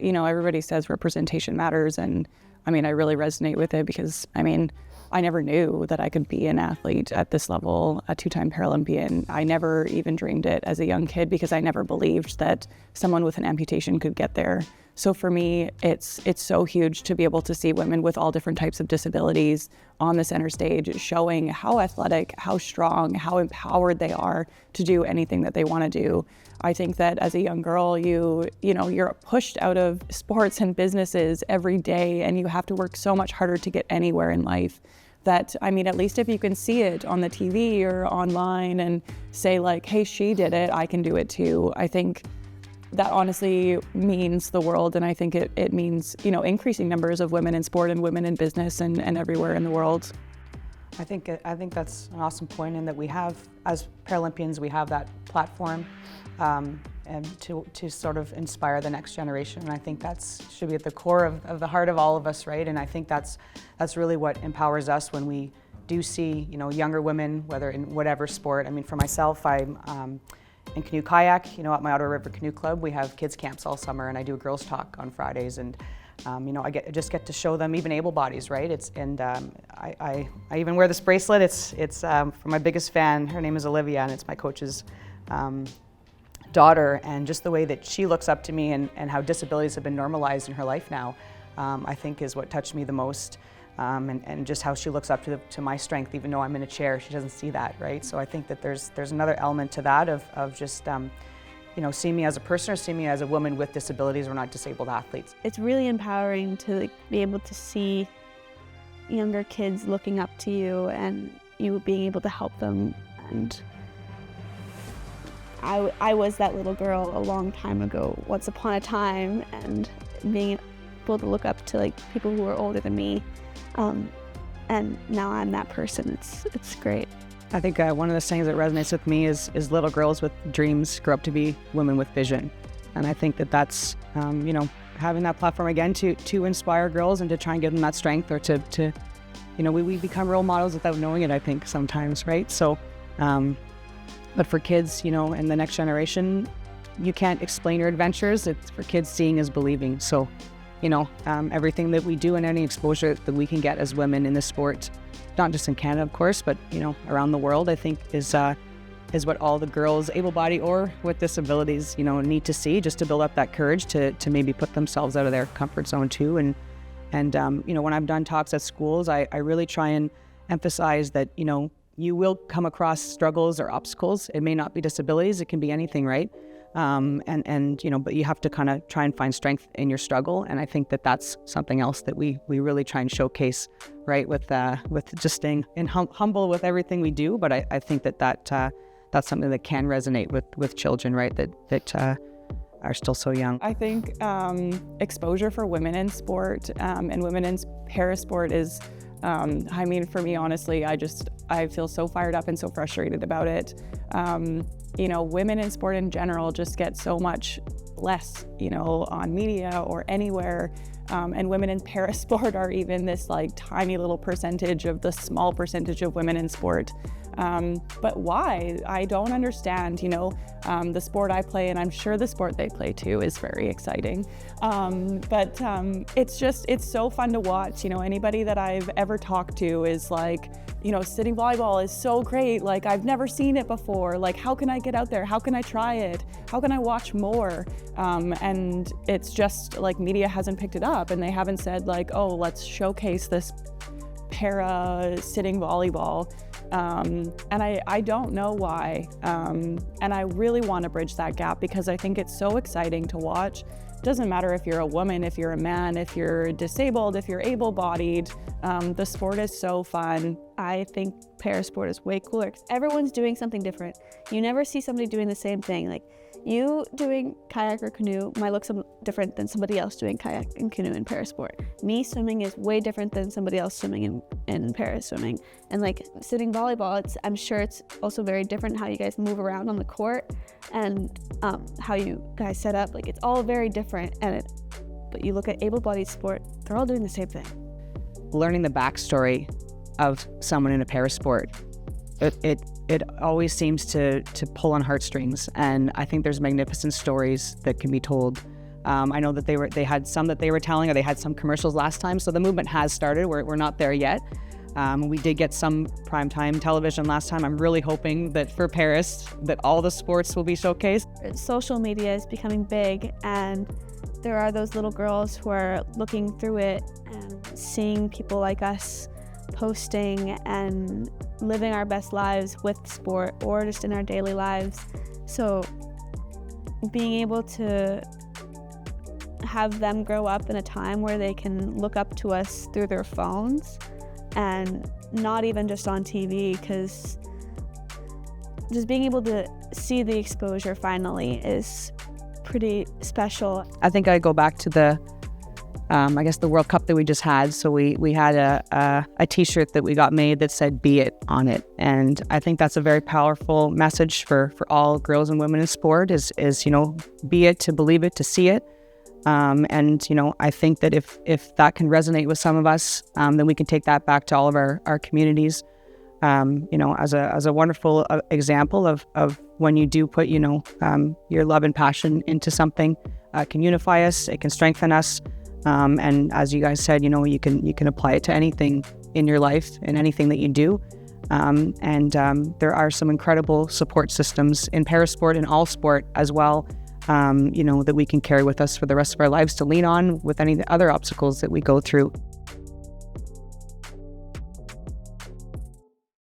everybody says representation matters. And I mean, I really resonate with it because, I mean, I never knew that I could be an athlete at this level, a 2-time Paralympian. I never even dreamed it as a young kid because I never believed that someone with an amputation could get there. So for me, it's so huge to be able to see women with all different types of disabilities on the center stage, showing how athletic, how strong, how empowered they are to do anything that they want to do. I think that as a young girl, you're pushed out of sports and businesses every day, and you have to work so much harder to get anywhere in life. That, I mean, at least if you can see it on the TV or online and say like, hey, she did it, I can do it too. I think that honestly means the world, and I think it means, increasing numbers of women in sport and women in business and everywhere in the world. I think that's an awesome point, and that we have, as Paralympians, we have that platform and to sort of inspire the next generation. And I think should be at the core of the heart of all of us, right? And I think that's really what empowers us when we do see, younger women, whether in whatever sport. I mean, for myself, I'm in canoe kayak, at my Ottawa River Canoe Club. We have kids camps all summer, and I do a girls talk on Fridays, and I just get to show them, even able bodies, right? I even wear this bracelet. It's for my biggest fan. Her name is Olivia, and it's my coach's daughter. And just the way that she looks up to me and how disabilities have been normalized in her life now, I think is what touched me the most. And just how she looks up to my strength, even though I'm in a chair, she doesn't see that, right? So I think that there's another element to that of just, see me as a person or see me as a woman with disabilities. We're not disabled athletes. It's really empowering to be able to see younger kids looking up to you and you being able to help them. And I was that little girl a long time ago, once upon a time, and being able to look up to people who are older than me. And now I'm that person. It's great. I think one of the things that resonates with me is little girls with dreams grow up to be women with vision. And I think that's, having that platform again to inspire girls and to try and give them that strength, or to we become role models without knowing it, I think, sometimes, right? So, but for kids, and the next generation, you can't explain your adventures. It's for kids, seeing is believing. So, everything that we do and any exposure that we can get as women in this sport, not just in Canada, of course, but, around the world, I think is what all the girls, able-bodied or with disabilities, need to see, just to build up that courage to maybe put themselves out of their comfort zone too. And when I've done talks at schools, I really try and emphasize that, you will come across struggles or obstacles. It may not be disabilities, it can be anything, right? But you have to kind of try and find strength in your struggle. And I think that's something else that we really try and showcase, right? With just staying humble with everything we do. But I think that's something that can resonate with children, right? That are still so young. I think exposure for women in sport and women in parasport is, for me, honestly, I feel so fired up and so frustrated about it. Women in sport in general just get so much less, on media or anywhere. And women in parasport are even this tiny little percentage of the small percentage of women in sport. But why? I don't understand, the sport I play, and I'm sure the sport they play too is very exciting. But it's so fun to watch. Anybody that I've ever talked to is sitting volleyball is so great. I've never seen it before. How can I get out there? How can I try it? How can I watch more? And it's just media hasn't picked it up, and they haven't said oh, let's showcase this para-sitting volleyball. And I don't know why. And I really want to bridge that gap because I think it's so exciting to watch. It doesn't matter if you're a woman, if you're a man, if you're disabled, if you're able-bodied. The sport is so fun. I think parasport is way cooler because everyone's doing something different. You never see somebody doing the same thing. You doing kayak or canoe might look different than somebody else doing kayak and canoe in parasport. Me swimming is way different than somebody else swimming in para swimming. And sitting volleyball, I'm sure it's also very different how you guys move around on the court and how you guys set up. It's all very different. But you look at able-bodied sport, they're all doing the same thing. Learning the backstory of someone in a parasport, it always seems to pull on heartstrings, and I think there's magnificent stories that can be told I know that they had some that they were telling, or they had some commercials last time. So the movement has started. We're not there yet. We did get some primetime television last time. I'm really hoping that for Paris, that all the sports will be showcased. Social media is becoming big, and there are those little girls who are looking through it and seeing people like us posting and living our best lives with sport or just in our daily lives. So being able to have them grow up in a time where they can look up to us through their phones and not even just on TV, because just being able to see the exposure finally is pretty special. I think I go back to the World Cup that we just had. So we had a t-shirt that we got made that said "Be It" on it. And I think that's a very powerful message for all girls and women in sport is, be it, to believe it, to see it. And I think that if that can resonate with some of us, then we can take that back to all of our communities, as a wonderful example of when you do put, your love and passion into something, can unify us, it can strengthen us. And as you guys said, you can apply it to anything in your life and anything that you do. There are some incredible support systems in parasport and all sport as well, that we can carry with us for the rest of our lives to lean on with any other obstacles that we go through.